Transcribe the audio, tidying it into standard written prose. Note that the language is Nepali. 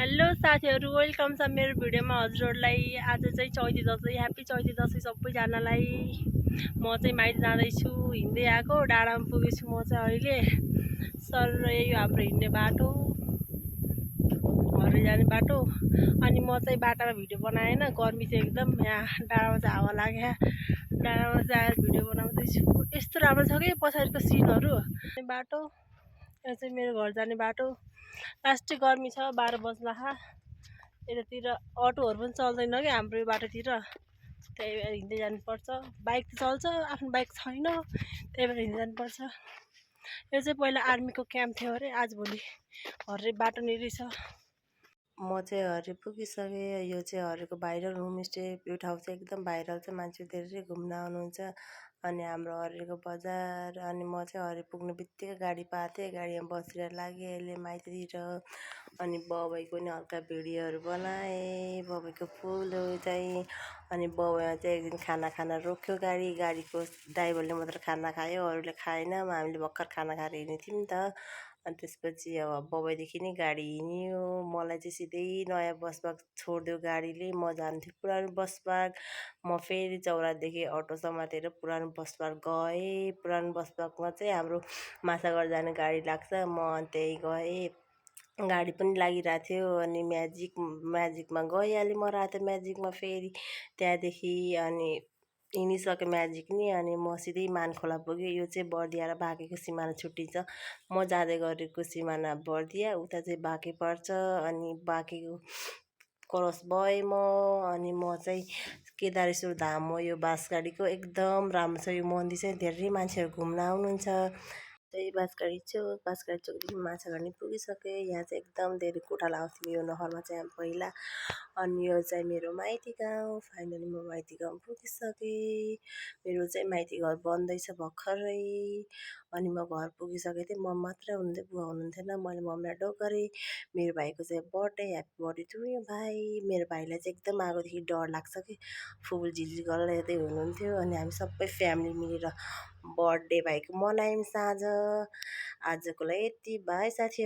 हेलो साथीहरू, वेलकम छ मेरो भिडियोमा हजुरहरूलाई। आज चाहिँ चैते दसैँ, ह्याप्पी चैते दसैँ सबैजनालाई। म चाहिँ माइत जाँदैछु, हिँड्दै आएको डाँडामा पुगेछु म चाहिँ अहिले। सर यही हाम्रो हिँड्ने बाटो, घरै जाने बाटो। अनि म चाहिँ बाटामा भिडियो बनाएन, गर्मी चाहिँ एकदम। यहाँ डाँडामा चाहिँ हावा लाग्यो, डाँडामा चाहिँ आएर भिडियो बनाउँदैछु। यस्तो राम्रो छ कि पछाडिको सिनहरू। बाटो यो चाहिँ मेरो घर जाने बाटो। लास्टै गर्मी छ, 12 बज्ला। यतातिर अटोहरू पनि चल्दैन कि हाम्रो यो बाटोतिर, त्यही भएर हिँड्दै जानुपर्छ। बाइक त चल्छ, आफ्नो बाइक छैन, त्यही भएर हिँड्दै जानुपर्छ। यो चाहिँ पहिला आर्मीको क्याम्प थियो अरे, आजभोलि हरे बाटो नै रहेछ। म चाहिँ हरे पुगिसकेँ। यो चाहिँ हरेको भाइरल होमस्टे। यो ठाउँ चाहिँ एकदम भाइरल छ, मान्छे धेरै घुम्न आउनुहुन्छ। अनि हाम्रो हरेको बजार। अनि म चाहिँ हरे पुग्ने बित्तिकै गाडी पाएको थिएँ, गाडीमा बसेर लागेँ अहिले माइततिर। अनि बाबैको नि हल्का भिडियोहरू बनाएँ, बाबैको फुल चाहिँ। अनि बाबैमा चाहिँ एकदिन खाना रोक्यो गाडीको ड्राइभरले मात्र खाना खायो, अरूले खाएन। हामीले भर्खर खाना खाएर हिँडेको थियौँ नि त। अनि त्यसपछि अब बाबैदेखि नै गाडी हिँड्यो। मलाई चाहिँ सिधै नयाँ बसपार्क छोडिदियो गाडीले, म जान्थेँ पुरानो बसपार्क। म फेरि चौरादेखि अटो समातेर पुरानो बसपार्क गएँ। पुरानो बसपार्कमा चाहिँ हाम्रो माछागढ जाने गाडी लाग्छ, म त्यहीँ गएँ। गाडी पनि लागिरहेको थियो। अनि म्याजिकमा गइहालेँ म रातो म्याजिकमा फेरि त्यहाँदेखि। अनि हिँडिसकेँ म्याजिक नि। अनि म सिधै मानखोला पुगेँ। यो चाहिँ बर्दिया र बाँकेको सिमाना छुट्टिन्छ। म जाँदै गरेको सिमाना बर्दिया, उता चाहिँ बाँके पर्छ। अनि बाँकेको क्रस भएँ म। अनि म चाहिँ केदारेश्वर धाम हो यो बाँसगाडीको, एकदम राम्रो छ यो मन्दिर चाहिँ। धेरै मान्छेहरू घुम्न आउनुहुन्छ। त्यही बाँसगाडी चोकदेखि माछागढ नि पुगिसकेँ। यहाँ चाहिँ एकदम धेरै गोठाला आउँथ्यौँ यो नहरमा चाहिँ हामी पहिला। अनि यो चाहिँ मेरो माइती गाउँ। फाइनली म माइती गाउँ पुगिसकेँ। मेरो चाहिँ माइती घर बन्दैछ भर्खरै। अनि म घर पुगिसकेको थिएँ, म मात्र हुनुहुन्थ्यो, बुवा हुनुहुन्थेन। मैले मम्मीलाई डकरेँ। मेरो भाइको चाहिँ birthday, happy birthday to you भाइ। मेरो भाइलाई चाहिँ एकदम आगोदेखि डर लाग्छ कि, फुल झिलझिल गरेर हेर्दै हुनुहुन्थ्यो। अनि हामी सबै फ्यामिली मिलेर बर्थडे भाइको मनायौँ साँझ। आजको लागि यति, बाई साथी।